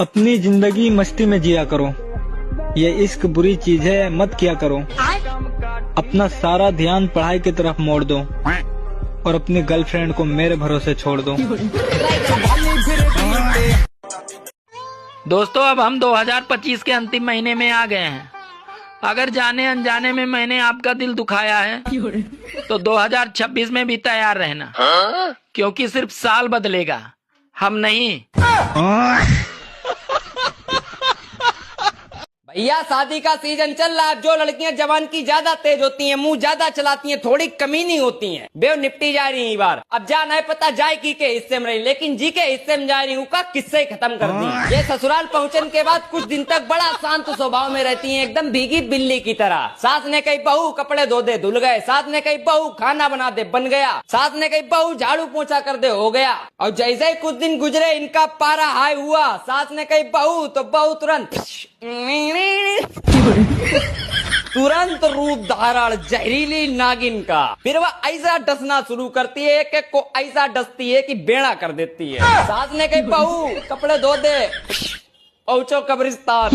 अपनी जिंदगी मस्ती में जिया करो, ये इश्क बुरी चीज है मत किया करो। अपना सारा ध्यान पढ़ाई की तरफ मोड़ दो और अपनी गर्लफ्रेंड को मेरे भरोसे छोड़ दो। दोस्तों, अब हम 2025 के अंतिम महीने में आ गए हैं। अगर जाने अनजाने में मैंने आपका दिल दुखाया है तो 2026 में भी तैयार रहना, क्योंकि सिर्फ साल बदलेगा, हम नहीं। भैया शादी का सीजन चल रहा है। जो लड़कियां जवान की ज्यादा तेज होती हैं, मुंह ज्यादा चलाती हैं, थोड़ी कमीनी होती हैं, बेव निपटी जा रही है बार। अब जा नहीं पता जाए की के हिस्से में रही, लेकिन जी के हिस्से में जा रही हूँ का किस्से ही खत्म कर दी। ये ससुराल पहुँचने के बाद कुछ दिन तक बड़ा शांत स्वभाव में रहती हैं, एकदम भीगी बिल्ली की तरह। सास ने कही बहू कपड़े धो दे, धुल गए। सास ने कही बहू खाना बना दे, बन गया। सास ने कही बहू झाड़ू पोछा कर दे, हो गया। और जैसे ही कुछ दिन गुजरे इनका पारा हाई हुआ। सास ने कही बहू तो बहू तुरंत रूप धारण जहरीली नागिन का। फिर वह ऐसा डसना शुरू करती है कि को ऐसा डसती है कि बेड़ा कर देती है। सास ने कही बहू कपड़े धो दे, पहुंचो कब्रिस्तान।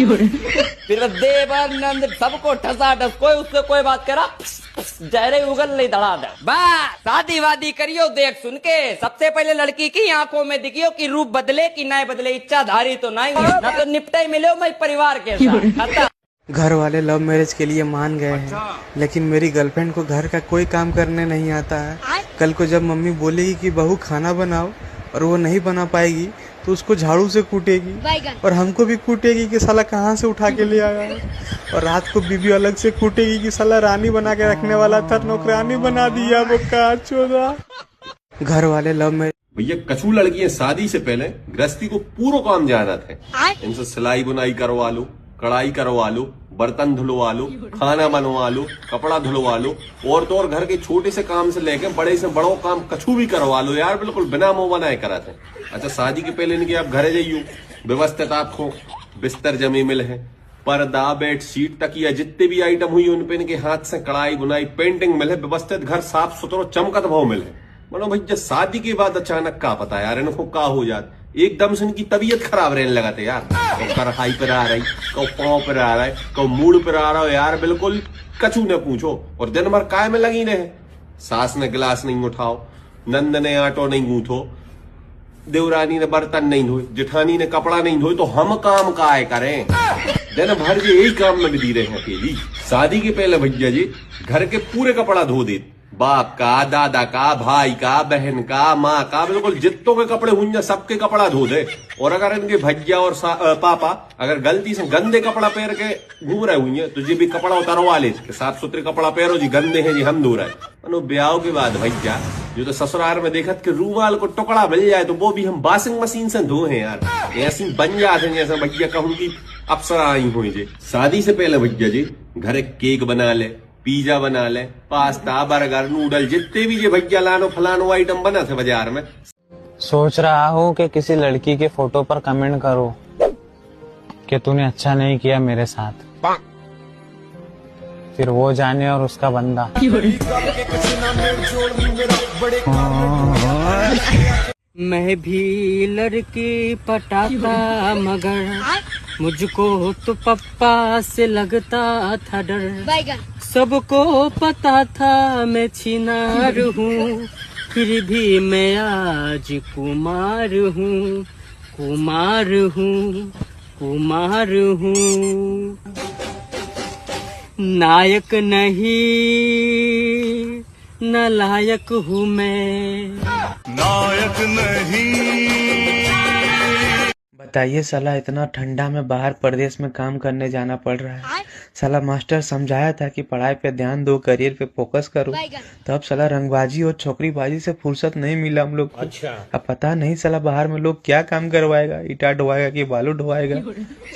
फिर देवानंद सबको ठसा ठस, कोई उससे कोई बात करा जहरे उगल नहीं धड़ा दे। बस शादी वादी करियो देख सुन के। सबसे पहले लड़की की आंखों में दिखियो कि रूप बदले कि नहीं बदले, इच्छाधारी तो नहीं, ना तो निपटे मिलो मैं परिवार के साथ। घर वाले लव मैरिज के लिए मान गए हैं, लेकिन मेरी गर्लफ्रेंड को घर का कोई काम करने नहीं आता है। कल को जब मम्मी बोलेगी कि बहू खाना बनाओ और वो नहीं बना पाएगी तो उसको झाड़ू से कूटेगी और हमको भी कूटेगी कि साला कहाँ से उठा के ले आया है। और रात को बीबी अलग से कूटेगी कि साला रानी बना के रखने वाला था नौकरानी बना दिया, वो का चोदा। घर वाले लव मैरिज। भैया कछू लड़कियां शादी से पहले गृहस्थी को पूरा काम जानत है। इनसे सिलाई बुनाई करवा लो, कढ़ाई करवा लो, बर्तन धुलवा लो, खाना बनवा लो, कपड़ा धुलवा लो, और तो और घर के छोटे से काम से लेके बड़े से बड़ो काम कछू भी करवा लो यार, बिल्कुल बिना मुंह बनाए करा थे। अच्छा शादी के पहले इनके आप घरे जाइयो, व्यवस्थित आपको बिस्तर जमे मिले हैं, पर्दा बेड शीट तकिया जितने भी आइटम हुई उन पे इनके हाथ से कढ़ाई बुनाई पेंटिंग मिले, व्यवस्थित घर साफ सुथरा चमकत भाव मिले। मनो भैया शादी के बाद अचानक का पता यार इनको का हो जात, एकदम से इनकी तबीयत खराब रहने लगा था यार। कौ कढ़ाई पर आ रही, कौ पाँव पर आ रहा है, कौ मूड पर आ रहा हो यार, बिल्कुल कछू न पूछो। और दिन भर काय में लगी रहे। सास ने गिलास नहीं उठाओ, नंद ने आटो नहीं गूंथो, देवरानी ने बर्तन नहीं धोए, जेठानी ने कपड़ा नहीं धोए, तो हम काम काय करें। दिन भर जी यही काम में बिजी रहे हैं अकेली। शादी के पहले भैया जी घर के पूरे कपड़ा धो देते, बाप का, दादा का, भाई का, बहन का, माँ का, बिल्कुल जितों के कपड़े हुई सबके कपड़ा धो दे। और अगर इनके भैया और पापा अगर गलती से गंदे कपड़ा पहन के घूम रहे हुई हैं तो जी भी कपड़ा उतारवा ले, साफ सुथरे कपड़ा पहनो जी, गंदे हैं जी हम धो रहे। मनो ब्याह के बाद भैया जो तो ससुराल में देखत कि रूमाल को टुकड़ा मिल जाए तो वो भी हम वॉशिंग मशीन से धोए हैं यार, ऐसी बन जाते हैं जैसे भैया कहूँ की अप्सरा आई हुई जी। शादी से पहले भैया जी घर केक बना ले, पिज्जा बना ले, पास्ता बर्गर नूडल जितने भी ये भैया लानो फलानो आइटम बना थे बाजार में। सोच रहा हूँ कि किसी लड़की के फोटो पर कमेंट करो कि तूने अच्छा नहीं किया मेरे साथ, फिर वो जाने और उसका बंदा। मैं भी लड़की पटाता मगर मुझको तो पप्पा से लगता था डर। सबको पता था मैं छिनार हूँ, फिर भी मैं आज कुमार हूँ, कुमार हूँ, कुमार हूँ। नायक नहीं नालायक हूँ मैं, नायक नहीं। बताइए साला इतना ठंडा में बाहर प्रदेश में काम करने जाना पड़ रहा है। साला मास्टर समझाया था कि पढ़ाई पे ध्यान दो, करियर पे फोकस करो, तो अब साला रंगबाजी और छोकरीबाजी से फुर्सत नहीं मिला हम लोग को। अच्छा। अब पता नहीं साला बाहर में लोग क्या काम करवाएगा, ईटा ढोवाएगा कि बालू ढोवाएगा।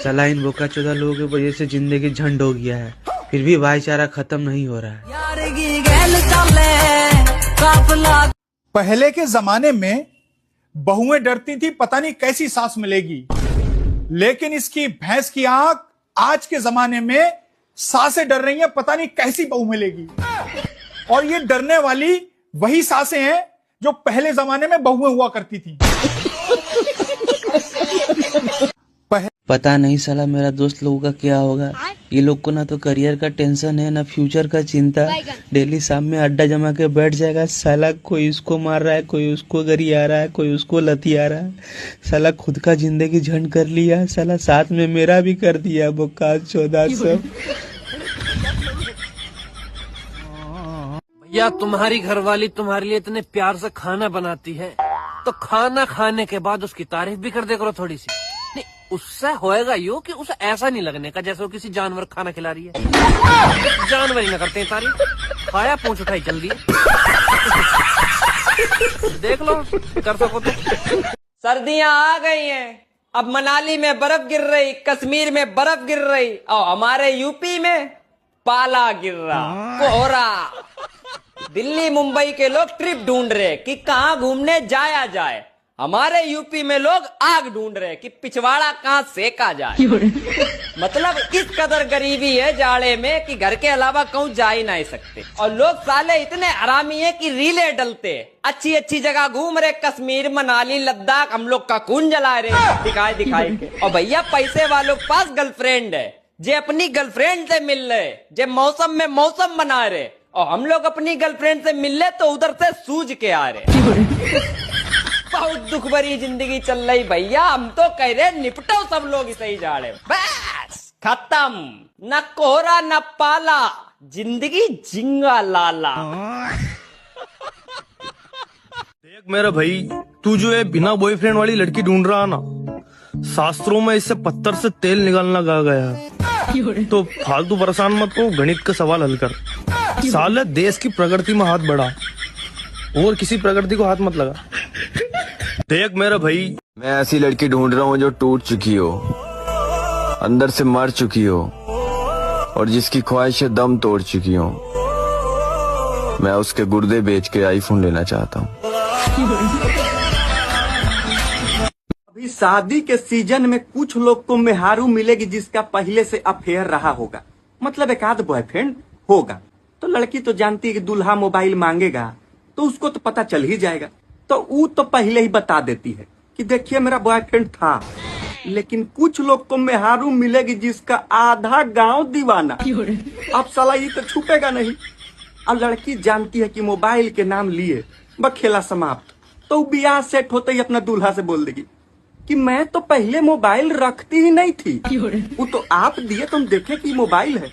साला इन बोकाचोदा लोगों की वजह से जिंदगी झंड हो गया है, फिर भी भाईचारा खत्म नहीं हो रहा है। पहले के जमाने में बहुएं डरती थी पता नहीं कैसी सास मिलेगी, लेकिन इसकी भैंस की आंख आज के जमाने में सासें डर रही हैं पता नहीं कैसी बहू मिलेगी। और ये डरने वाली वही सासें हैं जो पहले जमाने में बहुएं हुआ करती थी। पता नहीं साला मेरा दोस्त लोगों का क्या होगा। ये लोग को ना तो करियर का टेंशन है ना फ्यूचर का चिंता। डेली शाम में अड्डा जमा के बैठ जाएगा साला, कोई उसको मार रहा है, कोई उसको गरी आ रहा है, कोई उसको लती आ रहा है। साला खुद का जिंदगी झंड कर लिया, साला साथ में मेरा भी कर दिया। बोका चौदह सब। या तुम्हारी घरवाली तुम्हारे लिए इतने प्यार से खाना बनाती है तो खाना खाने के बाद उसकी तारीफ भी कर दे करो थोड़ी सी। नहीं, उससे होएगा यूं कि उसे ऐसा नहीं लगने का जैसे वो किसी जानवर खाना खिला रही है। जानवर ही ना करते हैं तारीफ। खाया पूंछ उठाई जल्दी। देख लो कर सको तो। सर्दियां आ गई हैं, अब मनाली में बर्फ गिर रही, कश्मीर में बर्फ गिर रही और हमारे यूपी में पाला गिर रहा, कोहरा। दिल्ली मुंबई के लोग ट्रिप ढूंढ रहे कि कहां घूमने जाया जाए। हमारे यूपी में लोग आग ढूंढ रहे कि पिछवाड़ा कहां सेका जाए। मतलब इस कदर गरीबी है जाड़े में कि घर के अलावा कहूं जा ही नहीं सकते। और लोग साले इतने हरामी है कि रीले डलते, अच्छी अच्छी जगह घूम रहे, कश्मीर मनाली लद्दाख, हम लोग का खून जला रहे दिखाई दिखाई के। और भैया पैसे वालों के पास गर्लफ्रेंड है, जे अपनी गर्लफ्रेंड से मिल रहे, जे मौसम में मौसम बना रहे, और हम लोग अपनी गर्लफ्रेंड से मिल ले तो उधर से सूझ के आ रहे। बहुत दुख भरी जिंदगी चल रही भैया, हम तो कह रहे निपटो सब लोग इसे ही जाड़े। बस खत्म, न कोहरा न पाला, जिंदगी जिंगा लाला। देख मेरा भाई, तू जो है बिना बॉयफ्रेंड वाली लड़की ढूंढ रहा ना, शास्त्रों में इससे पत्थर से तेल निकालना कहा गया है। तो फालतू परेशान मत हो, गणित का सवाल हल कर। साले देश की प्रगति में हाथ बढ़ा और किसी प्रगति को हाथ मत लगा। देख मेरा भाई, मैं ऐसी लड़की ढूंढ रहा हूँ जो टूट चुकी हो, अंदर से मर चुकी हो और जिसकी ख्वाहिशें दम तोड़ चुकी हो। मैं उसके गुर्दे बेच के आईफोन लेना चाहता हूँ। अभी शादी के सीजन में कुछ लोग को मेहारू मिलेगी जिसका पहले से अफेयर रहा होगा, मतलब एक आध बॉयफ्रेंड होगा। तो लड़की तो जानती है कि दूल्हा मोबाइल मांगेगा तो उसको तो पता चल ही जाएगा, तो वो तो पहले ही बता देती है कि देखिए मेरा बॉयफ्रेंड था। लेकिन कुछ लोग को मेहारू मिलेगी जिसका आधा गांव दीवाना। अब साला ये तो छुपेगा नहीं। अब लड़की जानती है कि मोबाइल के नाम लिए बस खेला समाप्त, तो ब्याह सेट होते ही अपना दूल्हा से बोल देगी कि मैं तो पहले मोबाइल रखती ही नहीं थी, वो तो आप दिए तुम देखे कि मोबाइल है।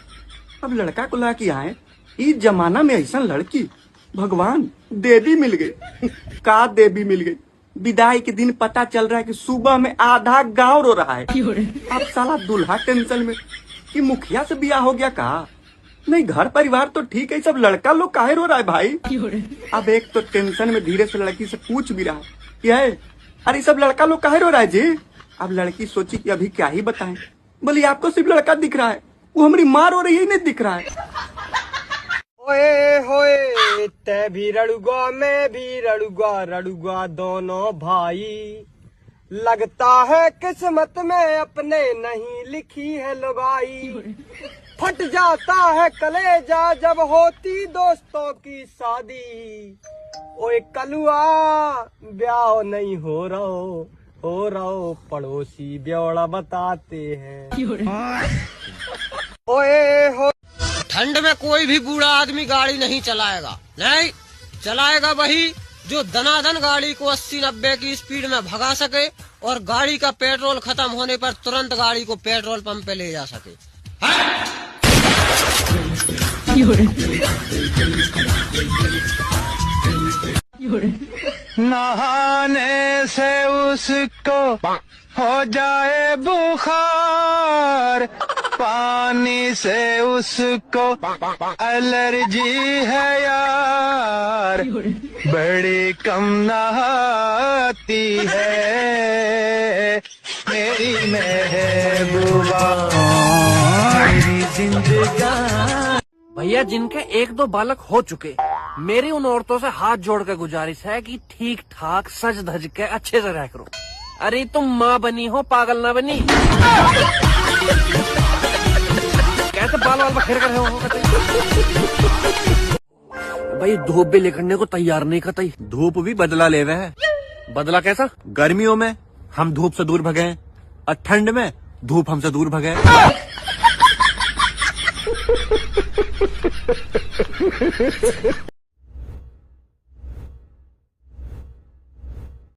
अब लड़का को ला के आए, इस जमाना में ऐसा लड़की, भगवान देवी मिल गई। का देवी मिल गई। विदाई के दिन पता चल रहा है कि सुबह में आधा गांव रो रहा है। अब साला दूल्हा टेंशन में कि मुखिया से ब्याह हो गया का। नहीं, घर परिवार तो ठीक है, सब लड़का लोग काहे रो रहा है भाई। अब एक तो टेंशन में धीरे से लड़की से पूछ भी रहा है कि अरे सब लड़का लोग काहे रो रहा है जी। अब लड़की सोची कि अभी क्या ही बताएं। बोली आपको सिर्फ लड़का दिख रहा है, वो हमारी माँ रो रही है, नहीं दिख रहा है। ओए होए ते भी रड़ुगा मैं भी रड़ुगा, रड़ुगा दोनों भाई। लगता है किस्मत में अपने नहीं लिखी है लुगाई। फट जाता है कलेजा जब होती दोस्तों की शादी। ओए कलुआ ब्याह नहीं हो रहा पड़ोसी ब्यौड़ा बताते हैं। ओए हो ठंड में कोई भी बूढ़ा आदमी गाड़ी नहीं चलाएगा, नहीं चलाएगा वही जो दनादन गाड़ी को 80-90 की स्पीड में भगा सके और गाड़ी का पेट्रोल खत्म होने पर तुरंत गाड़ी को पेट्रोल पंप पे ले जा सके। नहाने से उसको हो जाए बुखार, पानी से उसको एलर्जी है यार, बड़ी कम नहाती है मेरी महबूबा मेरी जिंदगी। भैया जिनके 1-2 बालक हो चुके, मेरी उन औरतों से हाथ जोड़ के गुजारिश है कि ठीक ठाक सज धज के अच्छे से रह करो। अरे तुम माँ बनी हो, पागल ना बनी। कैसे बाल बाल बखेर कर रहे हो भाई। धूप भी लेकर को तैयार नहीं कतई। धूप भी बदला ले रहे हैं। बदला कैसा? गर्मियों में हम धूप से दूर भगे और ठंड में धूप हमसे दूर भगे।